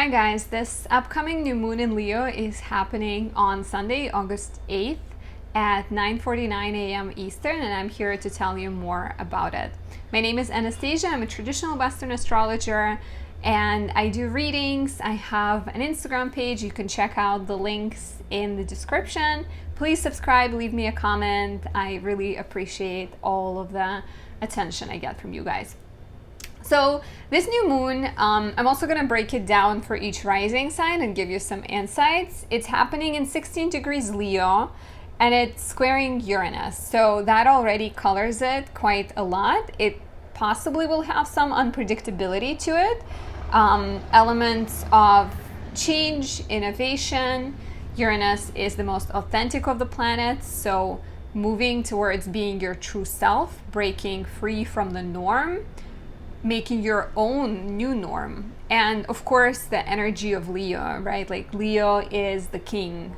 Hi guys, this upcoming new moon in Leo is happening on Sunday, August 8th at 9:49 a.m. Eastern, and I'm here to tell you more about it. My name is Anastasia. I'm a traditional Western astrologer and I do readings. I have an Instagram page. You can check out the links in the description. Please subscribe, leave me a comment. I really appreciate all of the attention I get from you guys. So this new moon, I'm also going to break it down for each rising sign and give you some insights. It's happening in 16 degrees Leo and it's squaring Uranus. So that already colors it quite a lot. It possibly will have some unpredictability to it. Elements of change, innovation. Uranus is the most authentic of the planets. So moving towards being your true self, breaking free from the norm, making your own new norm. And of course the energy of Leo, right? Like Leo is the king.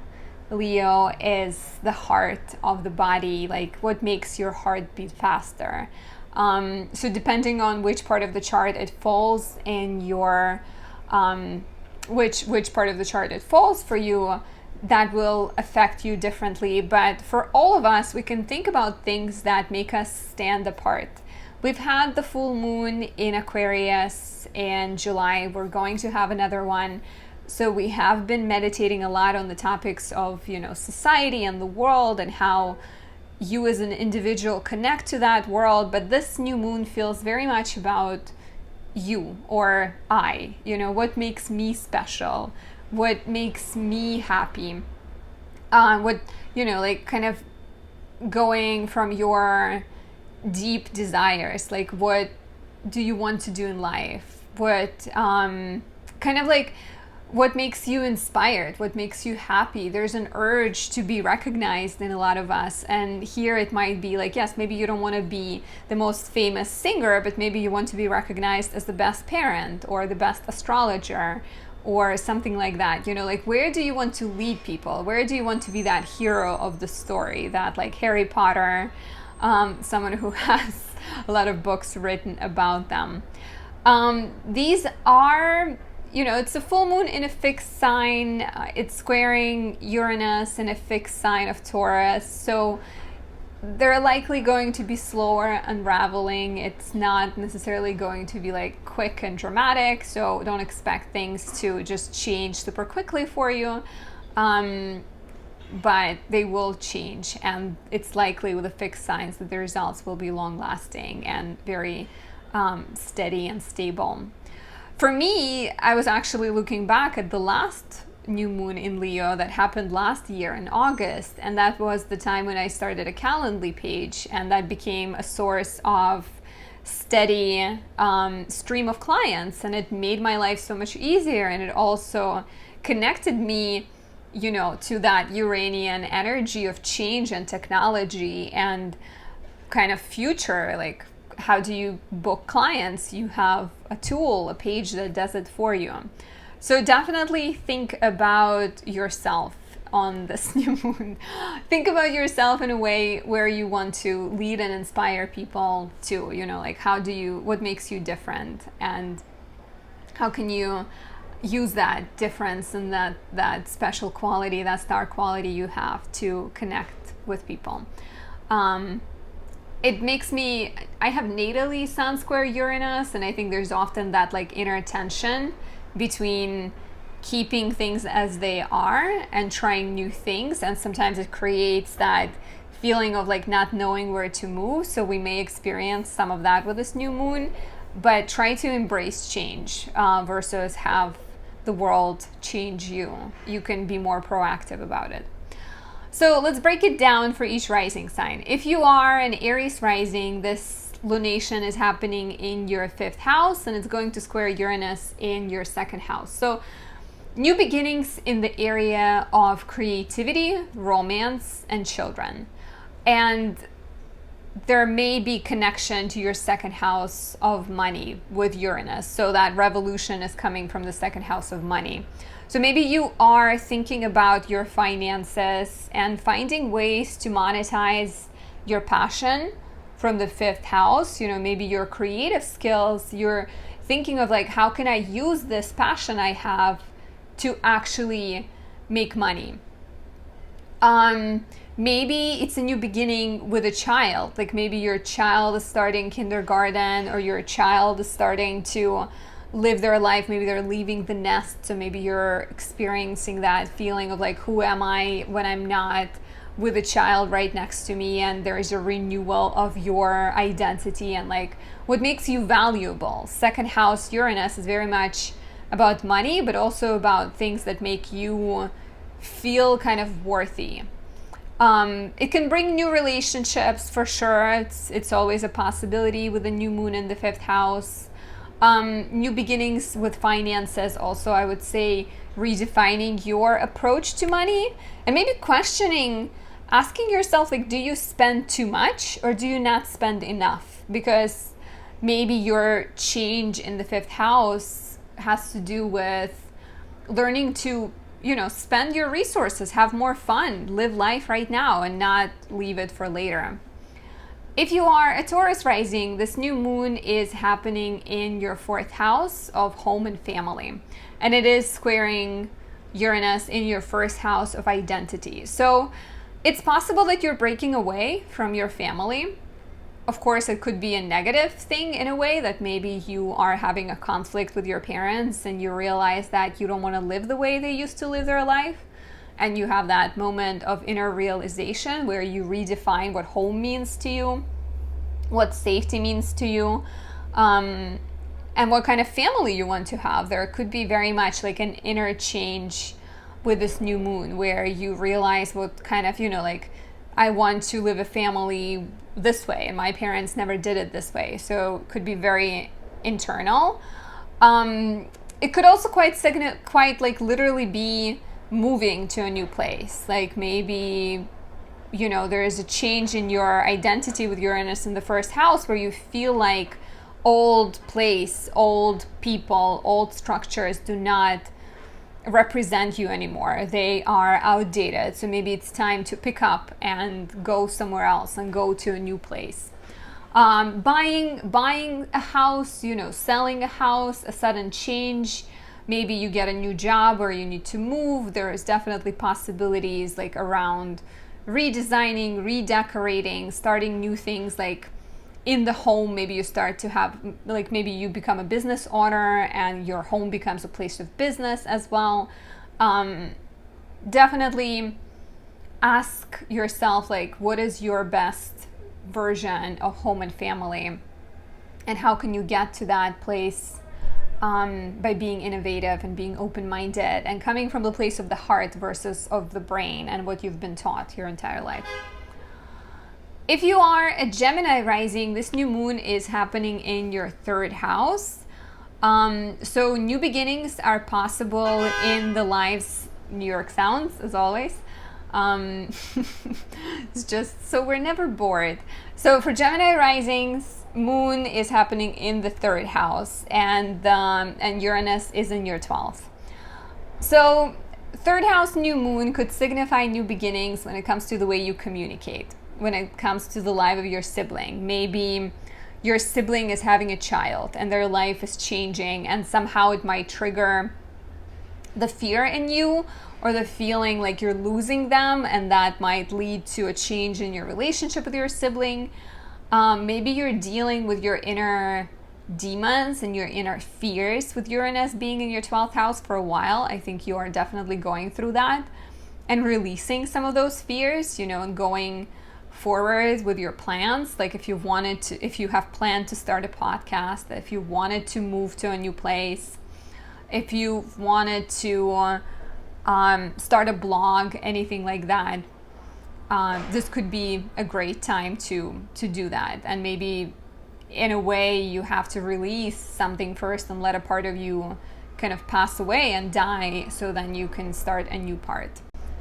Leo is the heart of the body, like what makes your heart beat faster. So depending on which part of the chart it falls in your which part of the chart it falls for you, that will affect you differently. But for all of us, we can think about things that make us stand apart. We've had the full moon in Aquarius in July. We're going to have another one. So we have been meditating a lot on the topics of, society and the world and how you as an individual connect to that world. But this new moon feels very much about you or I, what makes me special, what makes me happy, kind of going from your deep desires, like what do you want to do in life, what what makes you inspired, what makes you happy. There's an urge to be recognized in a lot of us, and here it might be like, yes, maybe you don't want to be the most famous singer, but maybe you want to be recognized as the best parent or the best astrologer or something like that. Where do you want to lead people? Where do you want to be that hero of the story, that like Harry Potter, someone who has a lot of books written about them. These are, it's a full moon in a fixed sign. It's squaring Uranus in a fixed sign of Taurus. So they're likely going to be slower unraveling. It's not necessarily going to be like quick and dramatic. So don't expect things to just change super quickly for you. But they will change, and it's likely with the fixed signs that the results will be long-lasting and very steady and stable. For me, I was actually looking back at the last new moon in Leo that happened last year in August, and that was the time when I started a Calendly page, and that became a source of steady stream of clients, and it made my life so much easier, and it also connected me to that Uranian energy of change and technology and kind of future. Like, how do you book clients? You have a tool, a page that does it for you. So definitely think about yourself on this new moon. Think about yourself in a way where you want to lead and inspire people too. What makes you different, and how can you use that difference and that special quality, that star quality you have to connect with people. It makes me, I have natally Sun square Uranus, and I think there's often that like inner tension between keeping things as they are and trying new things, and sometimes it creates that feeling of like not knowing where to move. So we may experience some of that with this new moon, but try to embrace change versus have the world change you. You can be more proactive about it. So let's break it down for each rising sign. If you are an Aries rising, this lunation is happening in your 5th house, and it's going to square Uranus in your 2nd house. So new beginnings in the area of creativity, romance, and children. And there may be connection to your 2nd house of money with Uranus. So that revolution is coming from the 2nd house of money. So maybe you are thinking about your finances and finding ways to monetize your passion from the 5th house. Maybe your creative skills, you're thinking of like, how can I use this passion I have to actually make money? Maybe it's a new beginning with a child. Like maybe your child is starting kindergarten, or your child is starting to live their life. Maybe they're leaving the nest. So maybe you're experiencing that feeling of like, who am I when I'm not with a child right next to me? And there's a renewal of your identity and like what makes you valuable. Second house Uranus is very much about money, but also about things that make you feel kind of worthy. It can bring new relationships for sure. It's always a possibility with a new moon in the 5th house. New beginnings with finances also, I would say, redefining your approach to money and maybe questioning, asking yourself, like, do you spend too much or do you not spend enough? Because maybe your change in the 5th house has to do with learning to, spend your resources, have more fun, live life right now and not leave it for later. If you are a Taurus rising, this new moon is happening in your 4th house of home and family. And it is squaring Uranus in your 1st house of identity. So it's possible that you're breaking away from your family. Of course, it could be a negative thing in a way, that maybe you are having a conflict with your parents and you realize that you don't want to live the way they used to live their life. And you have that moment of inner realization where you redefine what home means to you, what safety means to you, and what kind of family you want to have. There could be very much like an inner change with this new moon where you realize what kind of, like, I want to live a family this way and my parents never did it this way. So it could be very internal. It could also quite like literally be moving to a new place. Like maybe, there is a change in your identity with Uranus in the 1st house where you feel like old place, old people, old structures do not represent you anymore. They are outdated. So maybe it's time to pick up and go somewhere else and go to a new place. Buying a house, selling a house, a sudden change. Maybe you get a new job or you need to move. There is definitely possibilities like around redesigning, redecorating, starting new things like in the home. Maybe you start to have, like, maybe you become a business owner and your home becomes a place of business as well. Definitely ask yourself, like, what is your best version of home and family, and how can you get to that place by being innovative and being open-minded and coming from the place of the heart versus of the brain and what you've been taught your entire life. If you are a Gemini rising, this new moon is happening in your 3rd house. So new beginnings are possible in the lives, New York sounds as always. It's just, so we're never bored. So for Gemini risings, moon is happening in the 3rd house and Uranus is in your 12th. So 3rd house new moon could signify new beginnings when it comes to the way you communicate, when it comes to the life of your sibling. Maybe your sibling is having a child and their life is changing, and somehow it might trigger the fear in you or the feeling like you're losing them, and that might lead to a change in your relationship with your sibling. Maybe you're dealing with your inner demons and your inner fears with Uranus being in your 12th house for a while. I think you are definitely going through that and releasing some of those fears, and going forward with your plans. Like if you have planned to start a podcast, if you wanted to move to a new place, if you wanted to start a blog, anything like that, this could be a great time to do that. And maybe in a way you have to release something first and let a part of you kind of pass away and die, so then you can start a new part.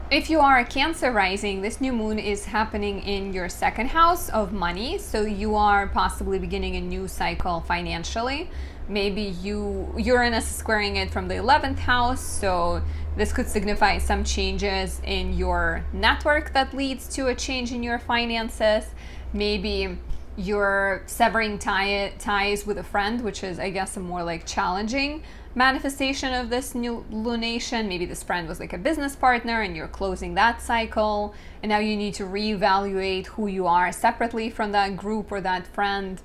If you are a Cancer rising, this new moon is happening in your 2nd house of money. So you are possibly beginning a new cycle financially. Maybe Uranus is squaring it from the 11th house. So this could signify some changes in your network that leads to a change in your finances. Maybe you're severing ties with a friend, which is, I guess, a more like challenging manifestation of this new lunation. Maybe this friend was like a business partner and you're closing that cycle, and now you need to reevaluate who you are separately from that group or that friend,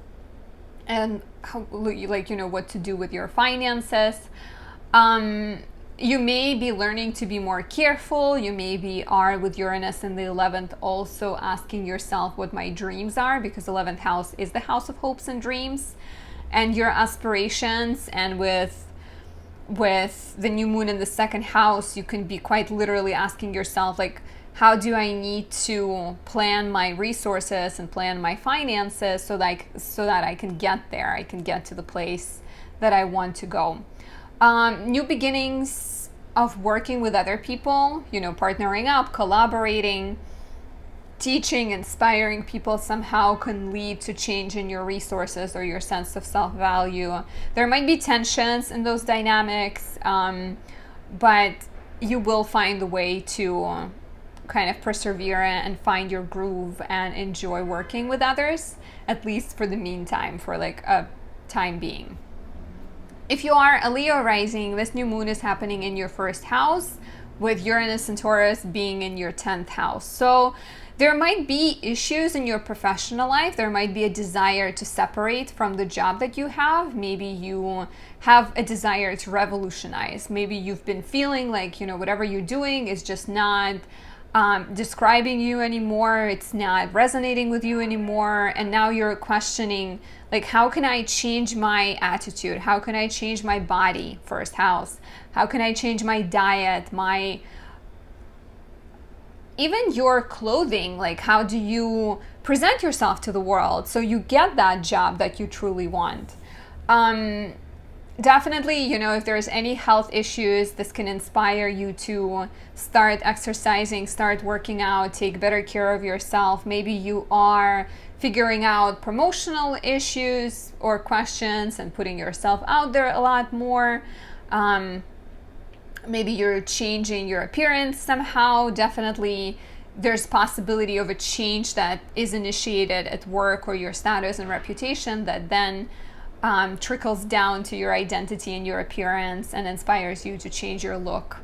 and how, like, you know, what to do with your finances. You may be learning to be more careful. You maybe are, with Uranus in the 11th, also asking yourself what my dreams are, because 11th house is the house of hopes and dreams and your aspirations. And with the new moon in the second house, you can be quite literally asking yourself, like, how do I need to plan my resources and plan my finances so that I can get there, I can get to the place that I want to go. New beginnings of working with other people, you know, partnering up, collaborating, teaching, inspiring people somehow can lead to change in your resources or your sense of self-value. There might be tensions in those dynamics, but you will find a way to kind of persevere and find your groove and enjoy working with others, at least for the meantime, for like a time being. If you are a Leo rising, this new moon is happening in your first house, with Uranus and Taurus being in your 10th house. So there might be issues in your professional life. There might be a desire to separate from the job that you have. Maybe you have a desire to revolutionize. Maybe you've been feeling like, you know, whatever you're doing is just not describing you anymore. It's not resonating with you anymore. And now you're questioning, like, how can I change my attitude? How can I change my body? First house. How can I change my diet? Even your clothing, like, how do you present yourself to the world so you get that job that you truly want? Definitely, you know, if there's any health issues, this can inspire you to start exercising, start working out, take better care of yourself. Maybe you are figuring out promotional issues or questions and putting yourself out there a lot more. Maybe you're changing your appearance somehow. Definitely there's possibility of a change that is initiated at work or your status and reputation that then trickles down to your identity and your appearance and inspires you to change your look.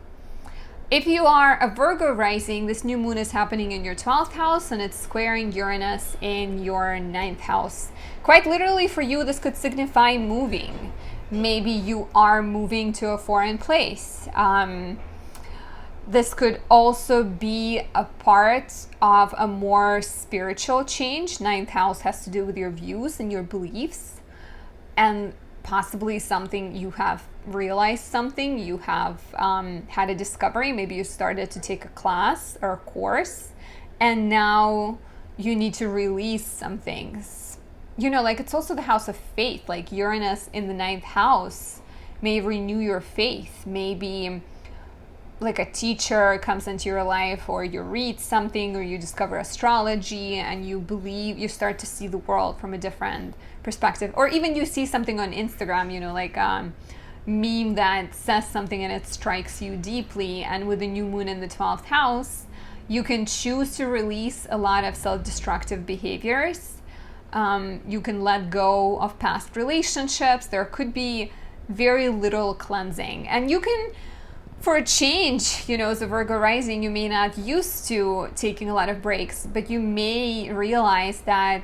If you are a Virgo rising, this new moon is happening in your 12th house and it's squaring Uranus in your 9th house. Quite literally for you, this could signify moving. Maybe you are moving to a foreign place. This could also be a part of a more spiritual change. 9th house has to do with your views and your beliefs, and possibly something you have realized, something you have had a discovery. Maybe you started to take a class or a course and now you need to release some things. You know, like, it's also the house of faith. Like, Uranus in the 9th house may renew your faith. Maybe like a teacher comes into your life, or you read something, or you discover astrology and you believe, you start to see the world from a different perspective. Or even you see something on Instagram, you know, like meme that says something and it strikes you deeply. And with the new moon in the 12th house, you can choose to release a lot of self-destructive behaviors. You can let go of past relationships. There could be very little cleansing. And you can, for a change, you know, as a Virgo rising, you may not used to taking a lot of breaks, but you may realize that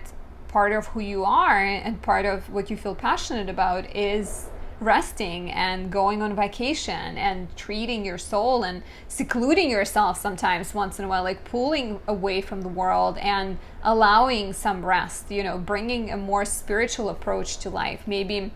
part of who you are and part of what you feel passionate about is resting and going on vacation and treating your soul and secluding yourself sometimes once in a while, like pulling away from the world and allowing some rest, you know, bringing a more spiritual approach to life. Maybe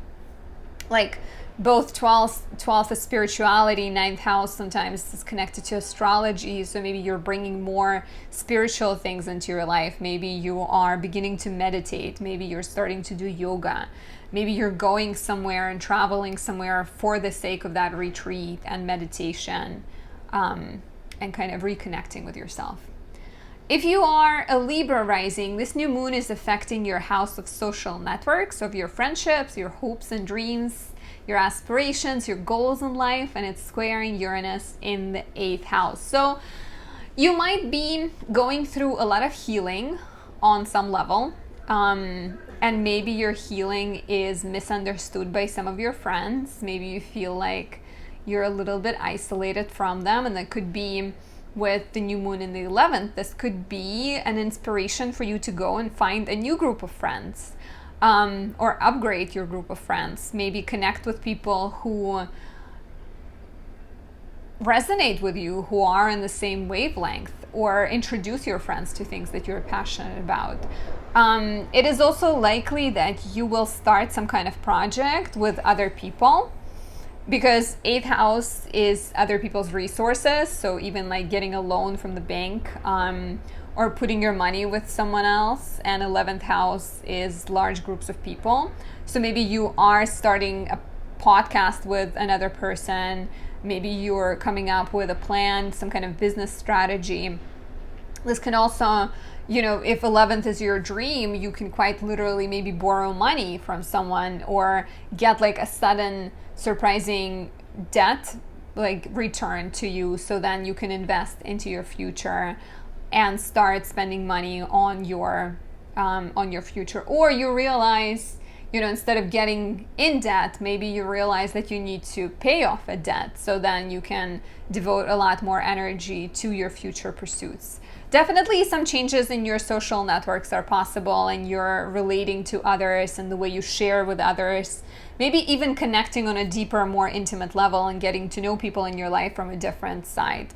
like both 12th is spirituality, 9th house sometimes is connected to astrology, so maybe you're bringing more spiritual things into your life. Maybe you are beginning to meditate. Maybe you're starting to do yoga. Maybe you're going somewhere and traveling somewhere for the sake of that retreat and meditation, and kind of reconnecting with yourself. If you are a Libra rising, this new moon is affecting your house of social networks, of your friendships, your hopes and dreams, your aspirations, your goals in life, and it's squaring Uranus in the 8th house. So you might be going through a lot of healing on some level. And maybe your healing is misunderstood by some of your friends. Maybe you feel like you're a little bit isolated from them, and that could be with the new moon in the 11th. This could be an inspiration for you to go and find a new group of friends, or upgrade your group of friends. Maybe connect with people who resonate with you, who are in the same wavelength, or introduce your friends to things that you're passionate about. It is also likely that you will start some kind of project with other people, because 8th house is other people's resources. So even like getting a loan from the bank, or putting your money with someone else. And 11th house is large groups of people. So maybe you are starting a podcast with another person. Maybe you're coming up with a plan, some kind of business strategy. This can also, if 11th is your dream, you can quite literally maybe borrow money from someone, or get like a sudden surprising debt like return to you, so then you can invest into your future and start spending money on your future. Or you realize, instead of getting in debt, maybe you realize that you need to pay off a debt, so then you can devote a lot more energy to your future pursuits. Definitely some changes in your social networks are possible, and you're relating to others and the way you share with others. Maybe even connecting on a deeper, more intimate level and getting to know people in your life from a different side.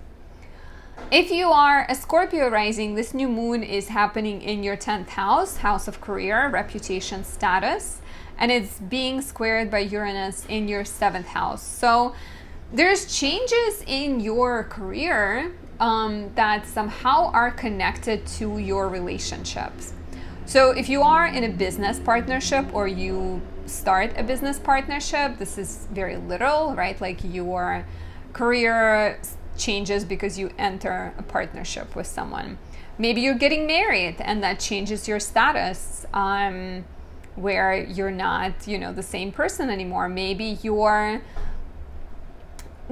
If you are a Scorpio rising, this new moon is happening in your 10th house, house of career, reputation, status, and it's being squared by Uranus in your 7th house. So there's changes in your career that somehow are connected to your relationships. So if you are in a business partnership, or you start a business partnership, this is very literal, right? Like your career changes because you enter a partnership with someone. Maybe you're getting married, and that changes your status, where you're not, the same person anymore. Maybe you're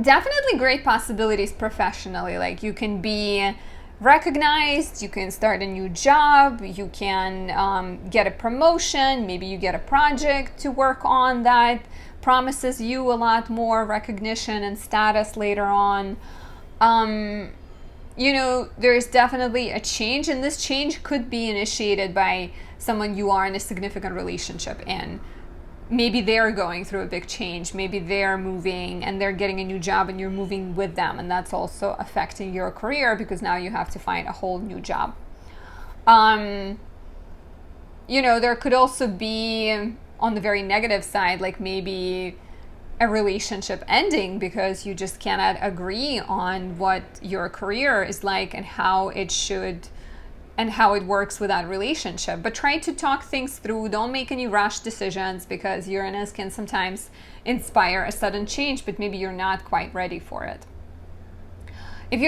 definitely great possibilities professionally. Like you can be recognized, you can start a new job, you can get a promotion, maybe you get a project to work on that promises you a lot more recognition and status later on. There's definitely a change, and this change could be initiated by someone you are in a significant relationship in. Maybe they're going through a big change. Maybe they're moving and they're getting a new job, and you're moving with them. And that's also affecting your career, because now you have to find a whole new job. There could also be, on the very negative side, like maybe a relationship ending because you just cannot agree on what your career is like and how it should and how it works with that relationship. But try to talk things through. Don't make any rash decisions, because Uranus can sometimes inspire a sudden change, but maybe you're not quite ready for it. If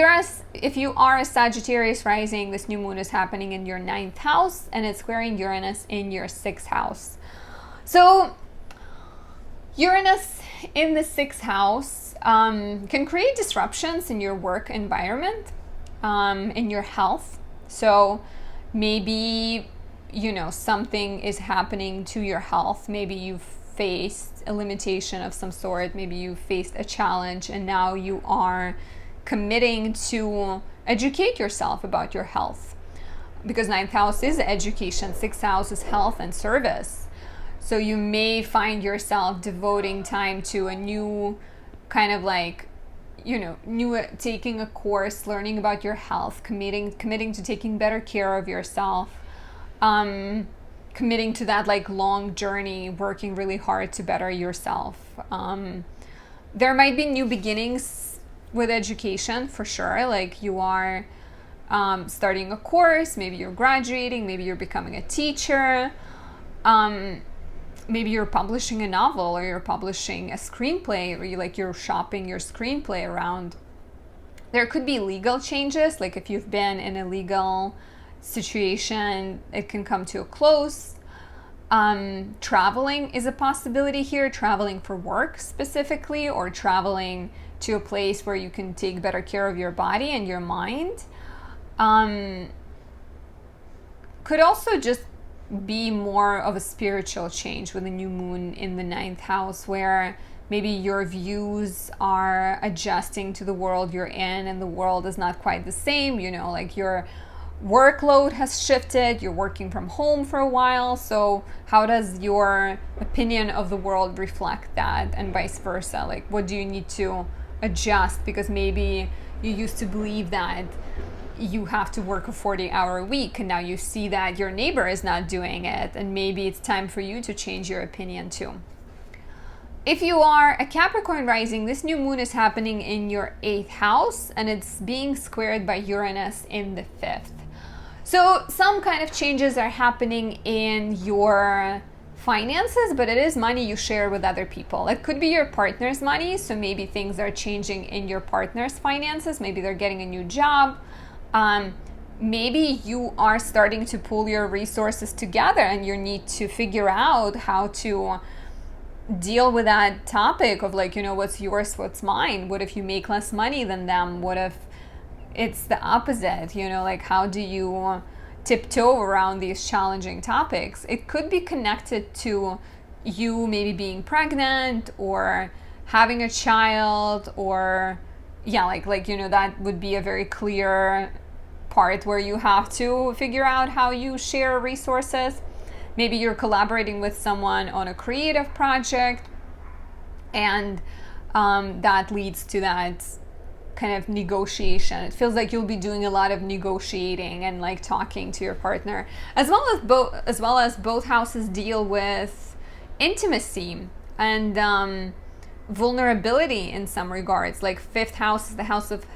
you are a Sagittarius rising, this new moon is happening in your 9th house, and it's squaring Uranus in your 6th house. So Uranus in the 6th house can create disruptions in your work environment, in your health. So maybe, something is happening to your health. Maybe you've faced a limitation of some sort. Maybe you faced a challenge, and now you are committing to educate yourself about your health. Because 9th house is education, 6th house is health and service. So you may find yourself devoting time to a new kind of like, taking a course, learning about your health, committing to taking better care of yourself, committing to that like long journey, working really hard to better yourself. There might be new beginnings with education for sure. Like you are starting a course, maybe you're graduating, maybe you're becoming a teacher. Maybe you're publishing a novel, or you're publishing a screenplay, or you're shopping your screenplay around. There could be legal changes, like if you've been in a legal situation, it can come to a close. Traveling is a possibility here, traveling for work specifically, or traveling to a place where you can take better care of your body and your mind. Could also just be more of a spiritual change with a new moon in the 9th house, where maybe your views are adjusting to the world you're in, and the world is not quite the same, you know, like your workload has shifted, you're working from home for a while, so how does your opinion of the world reflect that, and vice versa? Like, what do you need to adjust? Because maybe you used to believe that you have to work a 40-hour week, and now you see that your neighbor is not doing it, and maybe it's time for you to change your opinion too. If you are a Capricorn rising, this new moon is happening in your 8th house, and it's being squared by Uranus in the 5th. So some kind of changes are happening in your finances, but it is money you share with other people. It could be your partner's money, so maybe things are changing in your partner's finances. Maybe they're getting a new job. Maybe you are starting to pull your resources together, and you need to figure out how to deal with that topic of, like, you know, what's yours, what's mine? What if you make less money than them? What if it's the opposite? You know, like, how do you tiptoe around these challenging topics? It could be connected to you maybe being pregnant or having a child, or like you know, that would be a very clear part where you have to figure out how you share resources. Maybe you're collaborating with someone on a creative project, and that leads to that kind of negotiation. It feels like you'll be doing a lot of negotiating and like talking to your partner, as well as both houses deal with intimacy and vulnerability in some regards. Like 5th house is the house of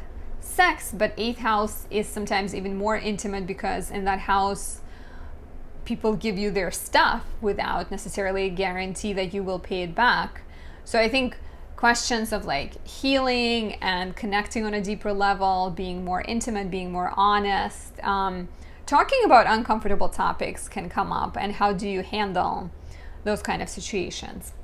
sex, but 8th house is sometimes even more intimate, because in that house people give you their stuff without necessarily a guarantee that you will pay it back. So I think questions of like healing and connecting on a deeper level, being more intimate, being more honest, talking about uncomfortable topics can come up, and how do you handle those kind of situations.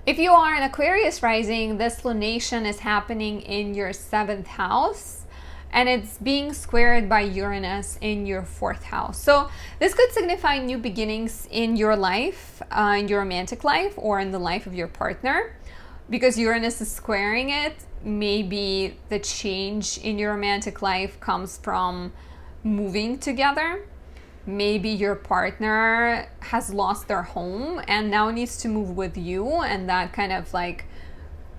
If you are an Aquarius rising, this lunation is happening in your 7th house, and it's being squared by Uranus in your 4th house. So this could signify new beginnings in your life, in your romantic life, or in the life of your partner. Because Uranus is squaring it, maybe the change in your romantic life comes from moving together. Maybe your partner has lost their home and now needs to move with you, and that kind of like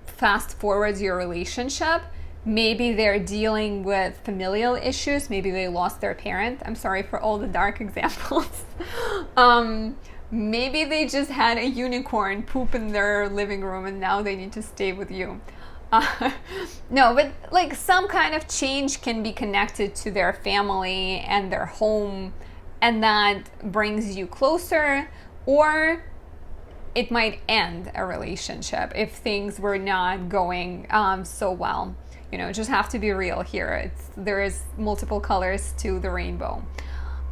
fast forwards your relationship. Maybe they're dealing with familial issues. Maybe they lost their parent. I'm sorry for all the dark examples. Maybe they just had a unicorn poop in their living room and now they need to stay with you. No, but like some kind of change can be connected to their family and their home, and that brings you closer, or it might end a relationship if things were not going so well. You know, just have to be real here. There is multiple colors to the rainbow.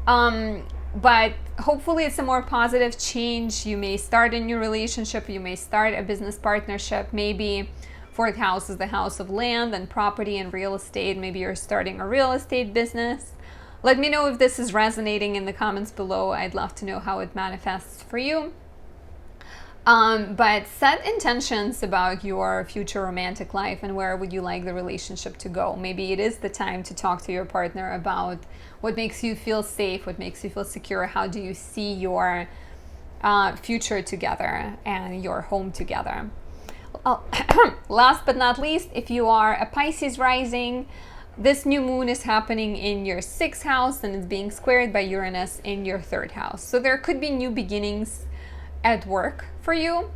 But hopefully it's a more positive change. You may start a new relationship. You may start a business partnership. Maybe 4th house is the house of land and property and real estate. Maybe you're starting a real estate business. Let me know if this is resonating in the comments below. I'd love to know how it manifests for you. But set intentions about your future romantic life and where would you like the relationship to go. Maybe it is the time to talk to your partner about what makes you feel safe, what makes you feel secure. How do you see your future together and your home together? Last but not least, if you are a Pisces rising, this new moon is happening in your 6th house, and it's being squared by Uranus in your 3rd house. So there could be new beginnings at work for you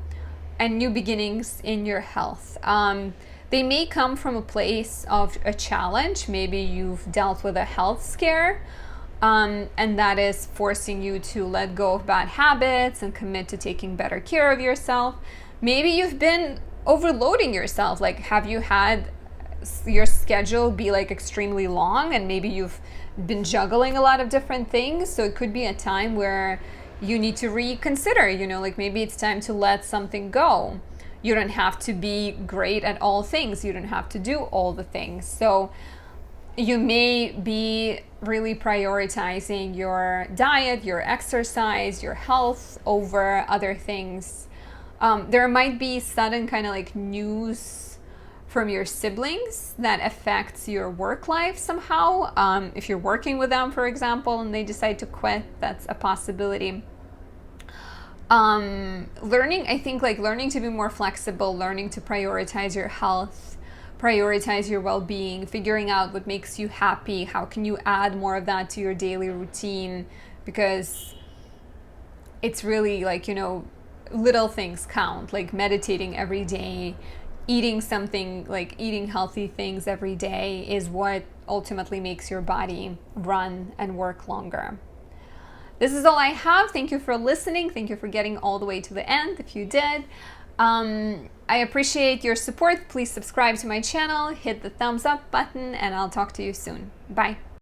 and new beginnings in your health. They may come from a place of a challenge. Maybe you've dealt with a health scare, and that is forcing you to let go of bad habits and commit to taking better care of yourself. Maybe you've been overloading yourself. Like, have you had your schedule be like extremely long, and maybe you've been juggling a lot of different things? So it could be a time where you need to reconsider, you know, like maybe it's time to let something go. You don't have to be great at all things. You don't have to do all the things. So you may be really prioritizing your diet, your exercise, your health over other things. There might be sudden kind of like news from your siblings that affects your work life somehow. If you're working with them, for example, and they decide to quit, that's a possibility. Learning, I think, like learning to be more flexible, learning to prioritize your health, prioritize your well-being, figuring out what makes you happy, how can you add more of that to your daily routine, because it's really like, you know, little things count, like meditating every day, eating something, like eating healthy things every day is what ultimately makes your body run and work longer. This is all I have. Thank you for listening. Thank you for getting all the way to the end, if you did. I appreciate your support. Please subscribe to my channel, hit the thumbs up button, and I'll talk to you soon. Bye.